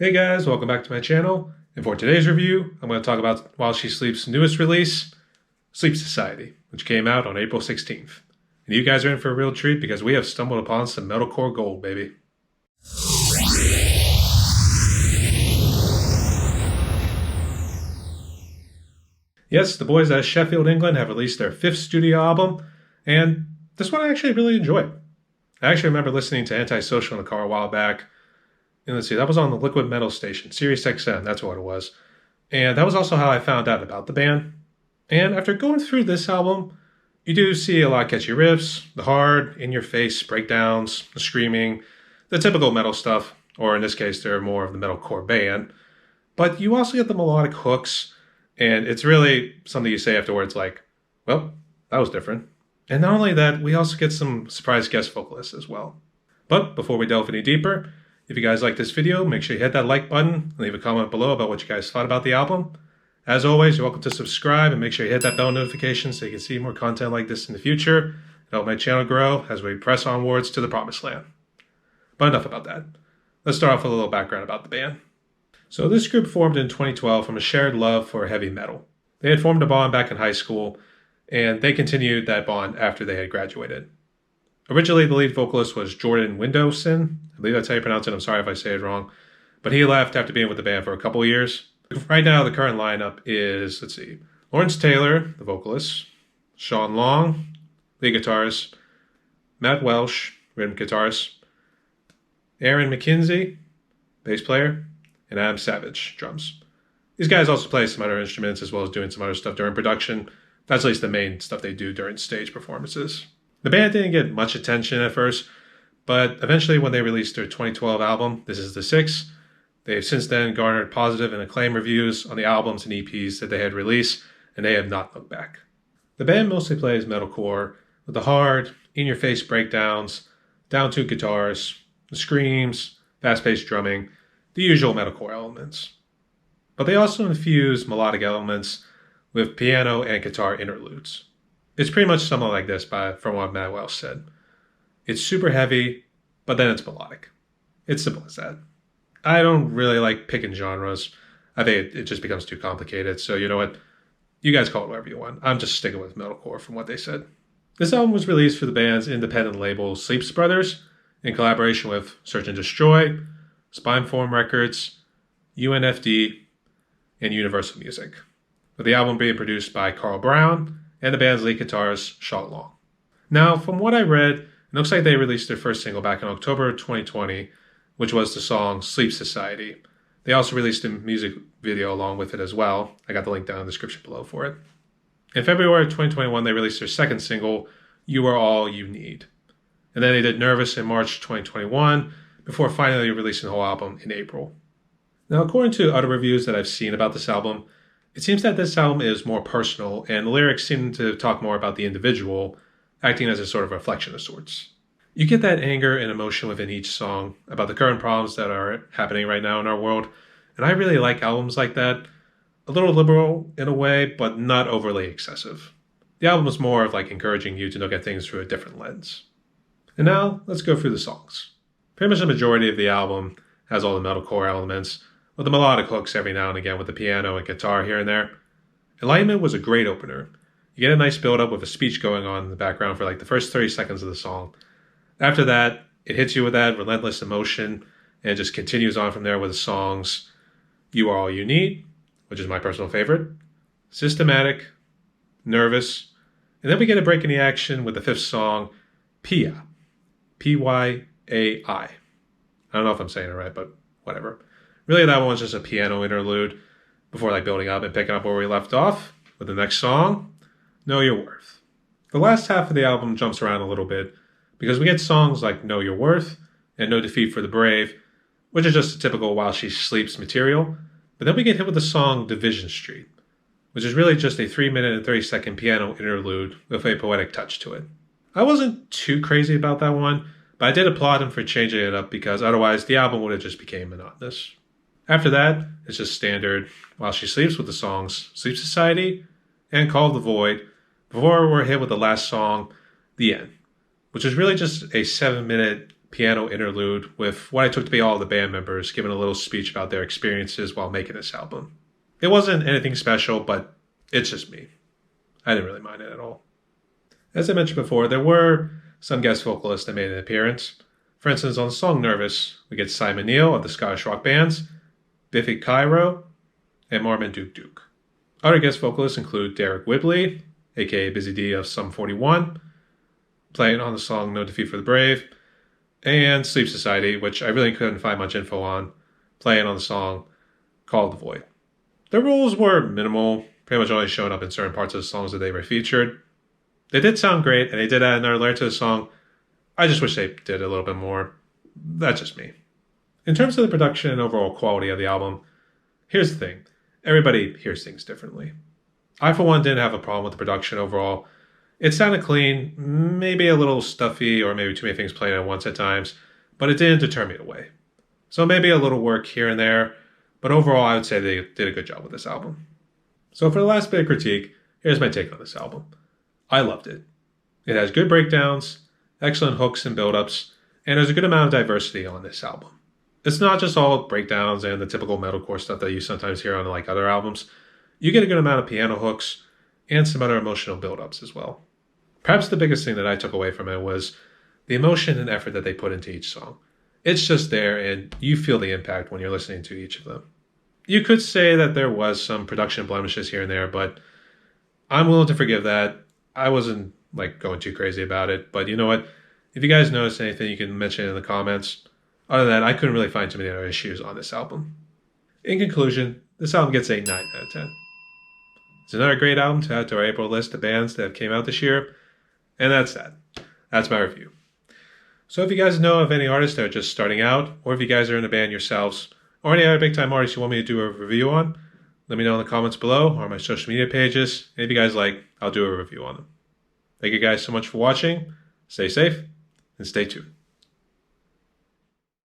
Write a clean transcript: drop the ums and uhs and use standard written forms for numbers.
Hey guys, welcome back to my channel. And for today's review, I'm going to talk about While She Sleep's newest release, Sleep Society, which came out on April 16th. And you guys are in for a real treat because we have stumbled upon some metalcore gold, baby. Yes, the boys at Sheffield, England have released their 5th studio album, and this one I actually really enjoyed. I actually remember listening to Antisocial in the car a while back. And let's see, that was on the Liquid Metal station, Sirius XM, that's what it was. And that was also how I found out about the band. And after going through this album, you do see a lot of catchy riffs, the hard, in-your-face breakdowns, the screaming, the typical metal stuff, or in this case, they're more of the metalcore band. But you also get the melodic hooks, and it's really something you say afterwards like, well, that was different. And not only that, we also get some surprise guest vocalists as well. But before we delve any deeper, if you guys like this video, make sure you hit that like button and leave a comment below about what you guys thought about the album. As always, you're welcome to subscribe and make sure you hit that bell notification so you can see more content like this in the future. It'll help my channel grow as we press onwards to the promised land. But enough about that. Let's start off with a little background about the band. So this group formed in 2012 from a shared love for heavy metal. They had formed a bond back in high school, and they continued that bond after they had graduated. Originally, the lead vocalist was Jordan Windowson. I believe that's how you pronounce it. I'm sorry if I say it wrong. But he left after being with the band for a couple years. Right now, the current lineup is, Lawrence Taylor, the vocalist, Sean Long, lead guitarist, Matt Welsh, rhythm guitarist, Aaron McKenzie, bass player, and Adam Savage, drums. These guys also play some other instruments as well as doing some other stuff during production. That's at least the main stuff they do during stage performances. The band didn't get much attention at first, but eventually when they released their 2012 album, This Is the Six, they've since then garnered positive and acclaimed reviews on the albums and EPs that they had released, and they have not looked back. The band mostly plays metalcore with the hard, in-your-face breakdowns, down-tuned guitars, the screams, fast-paced drumming, the usual metalcore elements. But they also infuse melodic elements with piano and guitar interludes. It's pretty much something like this from what Matt Welsh said. It's super heavy, but then it's melodic. It's simple as that. I don't really like picking genres. I think it just becomes too complicated. So you know what? You guys call it whatever you want. I'm just sticking with metalcore from what they said. This album was released for the band's independent label Sleeps Brothers in collaboration with Search and Destroy, Spineform Records, UNFD, and Universal Music, with the album being produced by Carl Brown and the band's lead guitarist, Sean Long. Now, from what I read, it looks like they released their first single back in October 2020, which was the song Sleep Society. They also released a music video along with it as well. I got the link down in the description below for it. In February of 2021, they released their second single, You Are All You Need. And then they did Nervous in March 2021, before finally releasing the whole album in April. Now, according to other reviews that I've seen about this album, it seems that this album is more personal, and the lyrics seem to talk more about the individual, acting as a sort of reflection of sorts. You get that anger and emotion within each song about the current problems that are happening right now in our world, and I really like albums like that. A little liberal in a way, but not overly excessive. The album is more of like encouraging you to look at things through a different lens. And now, let's go through the songs. Pretty much the majority of the album has all the metalcore elements, with the melodic hooks every now and again with the piano and guitar here and there. Enlightenment was a great opener. You get a nice build-up with a speech going on in the background for like the first 30 seconds of the song. After that, it hits you with that relentless emotion and just continues on from there with the songs You Are All You Need, which is my personal favorite, Systematic, Nervous, and then we get a break in the action with the 5th song, Pya, P-Y-A-I. I don't know if I'm saying it right, but whatever. Really, that one was just a piano interlude before like building up and picking up where we left off with the next song, Know Your Worth. The last half of the album jumps around a little bit because we get songs like Know Your Worth and No Defeat for the Brave, which is just a typical While She Sleeps material. But then we get hit with the song Division Street, which is really just a 3-minute and 30-second piano interlude with a poetic touch to it. I wasn't too crazy about that one, but I did applaud him for changing it up because otherwise the album would have just became monotonous. After that, it's just standard While She Sleeps with the songs Sleep Society and Call of the Void, before we're hit with the last song, The End, which is really just a 7-minute piano interlude with what I took to be all the band members giving a little speech about their experiences while making this album. It wasn't anything special, but it's just me. I didn't really mind it at all. As I mentioned before, there were some guest vocalists that made an appearance. For instance, on the song Nervous, we get Simon Neil of the Scottish rock bands, Biffy Clyro, and Marvin Duke Duke. Other guest vocalists include Derek Whibley, aka Busy D of Sum 41, playing on the song No Defeat for the Brave, and Sleep Society, which I really couldn't find much info on, playing on the song Call of the Void. Their roles were minimal, pretty much only showing up in certain parts of the songs that they were featured. They did sound great, and they did add another layer to the song. I just wish they did a little bit more. That's just me. In terms of the production and overall quality of the album, here's the thing. Everybody hears things differently. I, for one, didn't have a problem with the production overall. It sounded clean, maybe a little stuffy, or maybe too many things playing at once at times, but it didn't deter me away. So maybe a little work here and there, but overall I would say they did a good job with this album. So for the last bit of critique, here's my take on this album. I loved it. It has good breakdowns, excellent hooks and build-ups, and there's a good amount of diversity on this album. It's not just all breakdowns and the typical metalcore stuff that you sometimes hear on like other albums. You get a good amount of piano hooks and some other emotional build-ups as well. Perhaps the biggest thing that I took away from it was the emotion and effort that they put into each song. It's just there, and you feel the impact when you're listening to each of them. You could say that there was some production blemishes here and there, but I'm willing to forgive that. I wasn't going too crazy about it, but you know what? If you guys notice anything, you can mention it in the comments. Other than that, I couldn't really find too many other issues on this album. In conclusion, this album gets a 9 out of 10. It's another great album to add to our April list of bands that came out this year. And that's that. That's my review. So if you guys know of any artists that are just starting out, or if you guys are in a band yourselves, or any other big time artists you want me to do a review on, let me know in the comments below or on my social media pages. And if you guys like, I'll do a review on them. Thank you guys so much for watching. Stay safe and stay tuned.